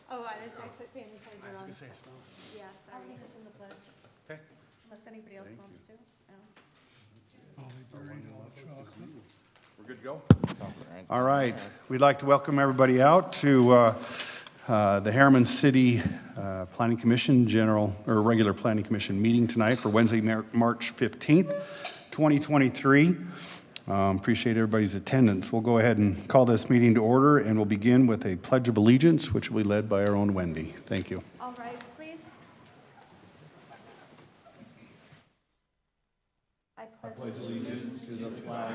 Oh, I put sanitizer on. I was gonna say, I smell it. Yeah, I'll sorry. leave this in the pledge, Okay. unless anybody else wants to. No. We're good to go? All right. We'd like to welcome everybody out to the Harriman City Planning Commission regular Planning Commission meeting tonight for Wednesday, March 15th, 2023. Appreciate everybody's attendance. We'll go ahead and call this meeting to order, and we'll begin with a Pledge of Allegiance, which will be led by our own Wendy. Thank you. All rise, please. I pledge allegiance to the flag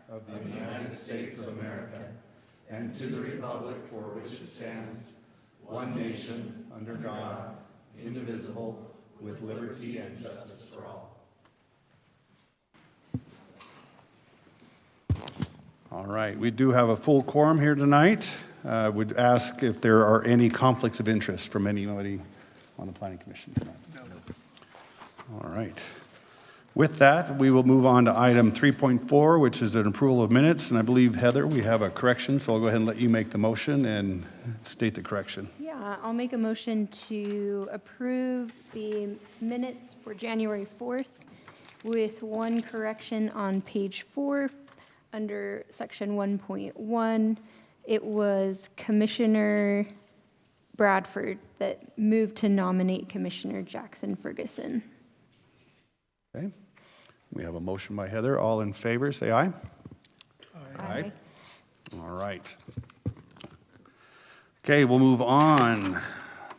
of the United States of America and to the republic for which it stands, one nation, under God, indivisible, with liberty and justice for all. All right, we do have a full quorum here tonight. Would ask if there are any conflicts of interest from anybody on the Planning Commission tonight. No. All right. With that, we will move on to item 3.4, which is an approval of minutes. And I believe, Heather, we have a correction, so I'll go ahead and let you make the motion and state the correction. Yeah, I'll make a motion to approve the minutes for January 4th with one correction on page 4 under section 1.1. It was Commissioner Bradford that moved to nominate Commissioner Jackson Ferguson. Okay. We have a motion by Heather. All in favor, say aye. Aye. All right. Okay, we'll move on.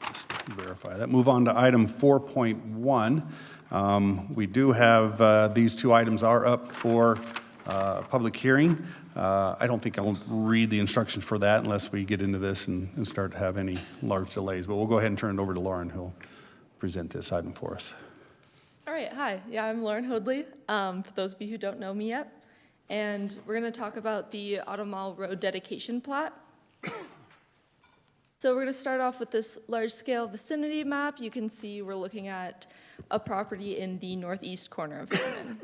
Just verify that. Move on to item 4.1. We do have, these two items are up for public hearing. I don't think I'll read the instructions for that unless we get into this and start to have any large delays. But we'll go ahead and turn it over to Lauren, who'll present this item for us. All right, hi. Yeah, I'm Lauren Hoadley, for those of you who don't know me yet. And we're going to talk about the Auto Mall Road dedication plat. So we're going to start off with this large-scale vicinity map. You can see we're looking at a property in the northeast corner of Harriman.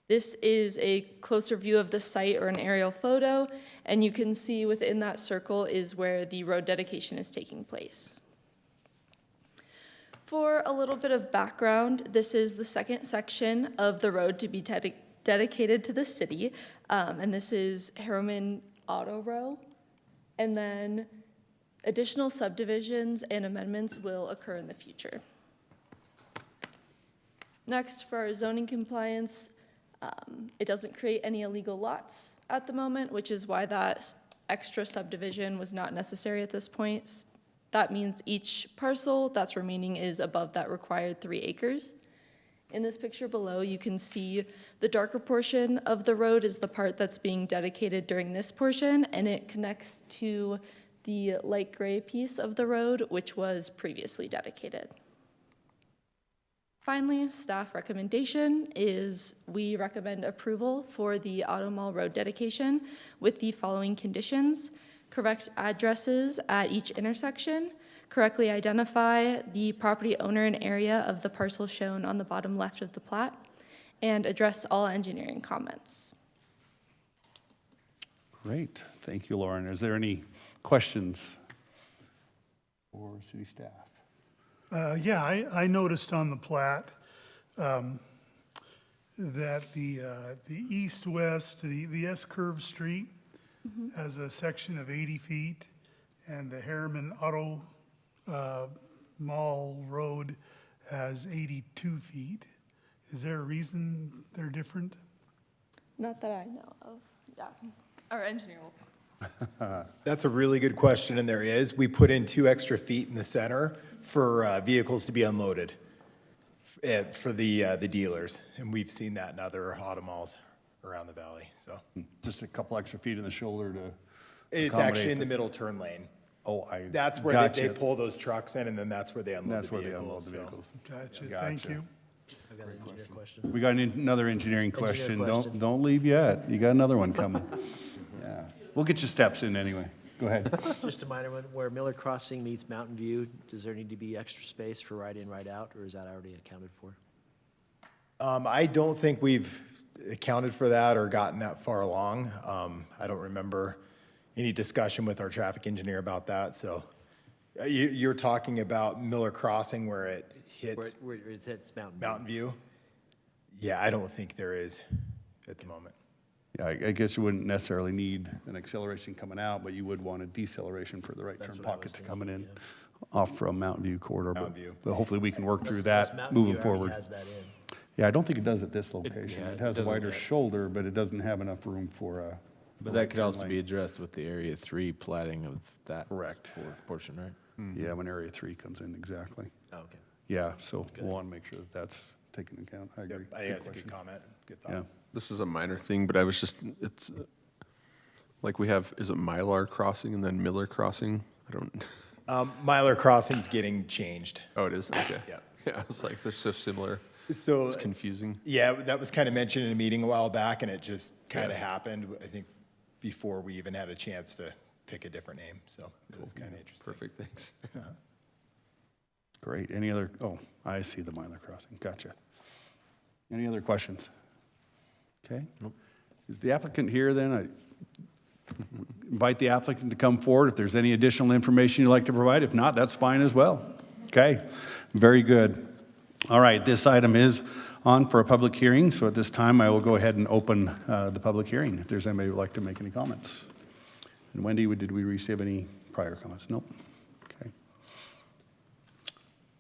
This is a closer view of the site or an aerial photo, and you can see within that circle is where the road dedication is taking place. For a little bit of background, this is the second section of the road to be dedicated to the city, and this is Harriman Auto Row. And then additional subdivisions and amendments will occur in the future. Next, for our zoning compliance, it doesn't create any illegal lots at the moment, which is why that extra subdivision was not necessary at this point. That means each parcel that's remaining is above that required 3 acres. In this picture below, you can see the darker portion of the road is the part that's being dedicated during this portion, and it connects to the light gray piece of the road, which was previously dedicated. Finally, staff recommendation is we recommend approval for the Auto Mall Road dedication with the following conditions: correct addresses at each intersection, correctly identify the property owner and area of the parcel shown on the bottom left of the plat, and address all engineering comments. Great. Thank you, Lauren. Is there any questions for city staff? Yeah, I noticed on the plat that the east-west, the S-curve street has a section of 80 feet, and the Harriman Auto Mall Road has 82 feet. Is there a reason they're different? Not that I know of. Yeah, our engineer will. That's a really good question, and there is. We put in 2 extra feet in the center for vehicles to be unloaded for the dealers, and we've seen that in other auto malls around the valley. So Just a couple extra feet in the shoulder to it's actually in the middle turn lane. Oh, That's where gotcha. they pull those trucks in, and then that's where they unload That's the where they vehicles. unload the vehicles. Gotcha, Gotcha. thank you. I've got an engineer question. We got another engineering question. question. Don't leave yet. You got another one coming. Yeah, we'll get your steps in anyway. Go ahead. Just a minor one, where Miller Crossing meets Mountain View, does there need to be extra space for ride in, ride out, or is that already accounted for? I don't think we've accounted for that or gotten that far along. I don't remember any discussion with our traffic engineer about that, so You're talking about Miller Crossing where it hits Where it hits Mountain View? Mountain View? Yeah, I don't think there is at the moment. Yeah, I guess you wouldn't necessarily need an acceleration coming out, but you would want a deceleration for the right turn what I pocket was to coming in thinking, off from Mountain View corridor. Mountain View. But hopefully we can work through Unless that Mountain moving View already forward. has that in. Yeah, I don't think it does at this location. yeah, It it has a doesn't wider yet. shoulder, but it doesn't have enough room for a. But right that could turn also be lane. addressed with the Area 3 platting of that. Correct. Portion, right? Yeah, when Area 3 comes in, exactly. Oh, okay. Yeah, so we'll want to make sure that that's taken into account. I Yep, agree. I think that's a good question. comment, good Yeah. thought. This is a minor thing, but I was just, it's, like we have, is it Mylar Crossing and then Miller Crossing? I don't, Mylar Crossing's getting changed. oh, it is? Okay. Yeah. Yeah, I was like, they're so similar. So, It's confusing. yeah, that was kind of mentioned in a meeting a while back, and it just kind of Yeah. happened, I think, before we even had a chance to pick a different name, so it was kind of interesting. Perfect, thanks. Great. Any other, oh, I see the Mylar Crossing. Gotcha. Any other questions? Okay. Is the applicant here then? I invite the applicant to come forward if there's any additional information you'd like to provide. If not, that's fine as well. Okay, very good. All right, this item is on for a public hearing, so at this time I will go ahead and open the public hearing if there's anybody who would like to make any comments. And Wendy, did we receive any prior comments? Nope. Okay.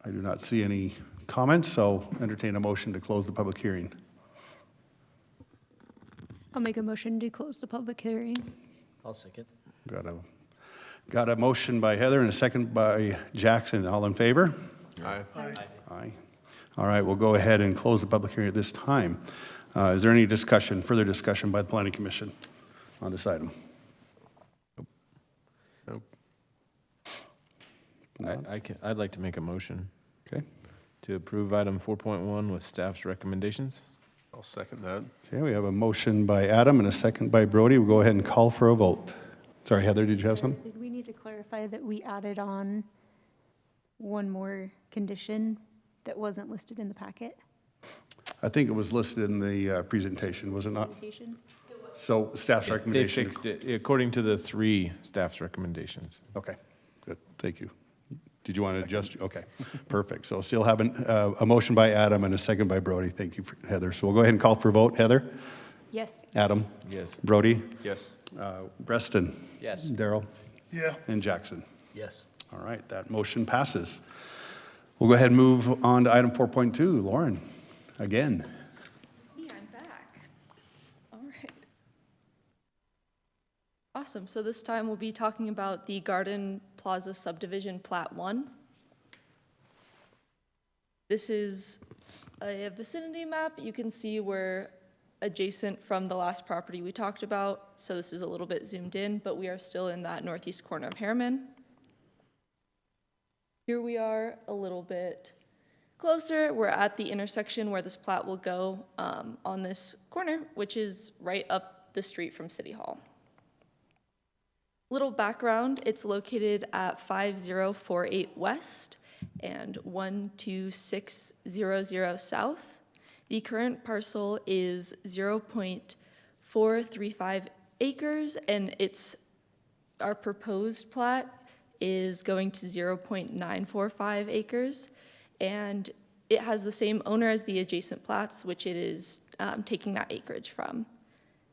I do not see any comments, so entertain a motion to close the public hearing. I'll make a motion to close the public hearing. I'll second. Got a motion by Heather and a second by Jackson. All in favor? Aye. Aye. All right, we'll go ahead and close the public hearing at this time. Is there any discussion, further discussion by the Planning Commission on this item? Nope. I'd like to make a motion Okay. to approve item 4.1 with staff's recommendations. I'll second that. Okay, we have a motion by Adam and a second by Brody. We'll go ahead and call for a vote. Sorry, Heather, did you have something? Did we need to clarify that we added on one more condition that wasn't listed in the packet? I think it was listed in the presentation, was it not? Presentation? So staff's They recommendation. fixed it according to the 3 staff's recommendations. Okay, good, thank you. Did you want to adjust? Okay, perfect. So still having a motion by Adam and a second by Brody. Thank you, Heather. So we'll go ahead and call for a vote. Heather? Yes. Adam? Yes. Brody? Yes. Preston? Yes. Darrell? Yeah, And Jackson? Yes. All right, that motion passes. We'll go ahead and move on to item 4.2. Lauren, again. Yeah, I'm back. All right. Awesome. So this time we'll be talking about the Garden Plaza Subdivision Plat 1. This is a vicinity map. You can see we're adjacent from the last property we talked about. So this is a little bit zoomed in, but we are still in that northeast corner of Harriman. Here we are a little bit closer. We're at the intersection where this plat will go on this corner, which is right up the street from City Hall. Little background, it's located at 5048 West and 12600 South. The current parcel is 0.435 acres, and our proposed plat is going to 0.945 acres, and it has the same owner as the adjacent plats, which it is taking that acreage from.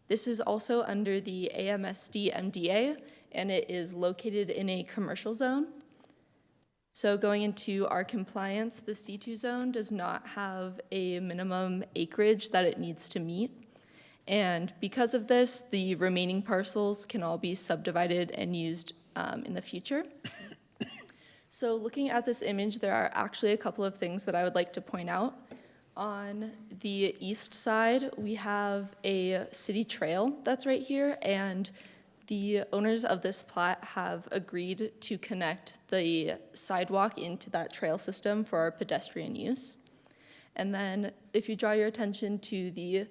This is also under the AMSD MDA, and it is located in a commercial zone. So going into our compliance, the C2 zone does not have a minimum acreage that it needs to meet. And because of this, the remaining parcels can all be subdivided and used in the future. So looking at this image, there are actually a couple of things that I would like to point out. On the east side, we have a city trail that's right here, and the owners of this plat have agreed to connect the sidewalk into that trail system for our pedestrian use. And then if you draw your attention to the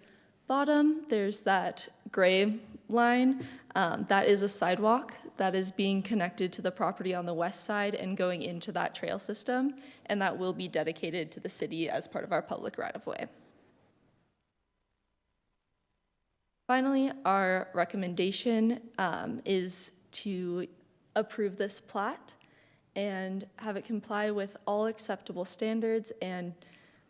bottom, there's that gray line. That is a sidewalk that is being connected to the property on the west side and going into that trail system, and that will be dedicated to the city as part of our public right-of-way. Finally, our recommendation is to approve this plat, and have it comply with all acceptable standards. And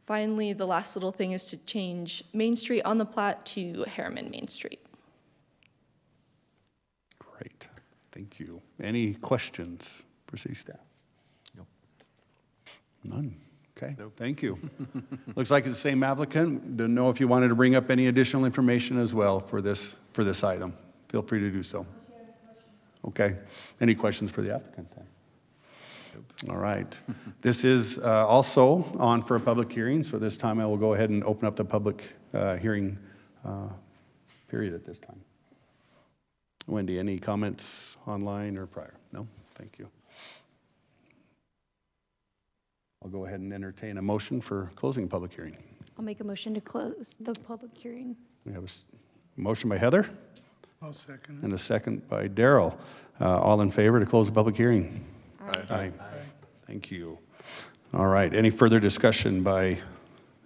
finally, the last little thing is to change Main Street on the plat to Harriman Main Street. Great, thank you. Any questions for city staff? Nope. None? Okay, thank you. Looks like it's the same applicant. Didn't know if you wanted to bring up any additional information as well for this item. Feel free to do so. Okay, any questions for the applicant then? All right. This is also on for a public hearing, so this time I will go ahead and open up the public hearing period at this time. Wendy, any comments online or prior? No? Thank you. I'll go ahead and entertain a motion for closing the public hearing. I'll make a motion to close the public hearing. We have a motion by Heather I'll second it. and a second by Daryl. All in favor to close the public hearing? Aye. Thank you. All right. Any further discussion by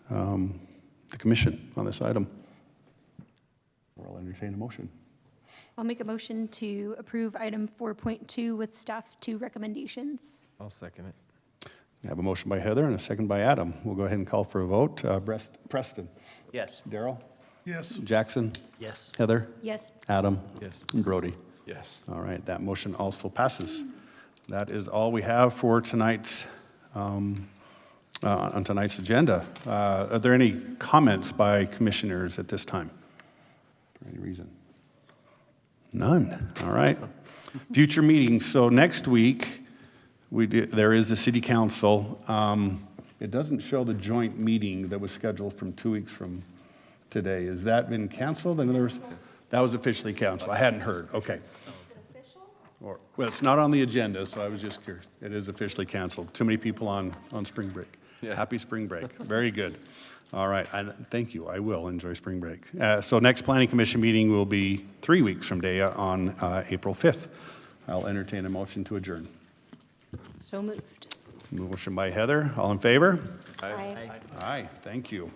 the commission on this item? Or I'll entertain a motion. I'll make a motion to approve item 4.2 with staff's 2 recommendations. I'll second it. We have a motion by Heather and a second by Adam. We'll go ahead and call for a vote. Preston? Yes. Daryl? Yes. Jackson? Yes. Heather? Yes. Adam? Yes. And Brody? Yes. All right, that motion also passes. That is all we have for tonight's, on tonight's agenda. Are there any comments by commissioners at this time? For any reason? None. All right. Future meetings. So next week, there is the city council. It doesn't show the joint meeting that was scheduled from 2 weeks from today. Has that been canceled? In other words, that was officially canceled. I hadn't heard. Okay. Well, it's not on the agenda, so I was just curious. It is officially canceled. Too many people on spring break. Yeah. Happy spring break. Very good. All right. Thank you. I will enjoy spring break. So next planning commission meeting will be 3 weeks from today on April 5th. I'll entertain a motion to adjourn. So moved. Motion by Heather. All in favor? Aye. Aye. Thank you.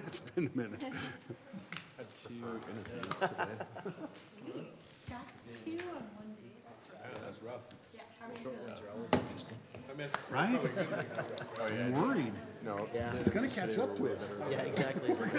It's been a minute. Right? I'm worried. No. It's going to catch up to us. Yeah, exactly.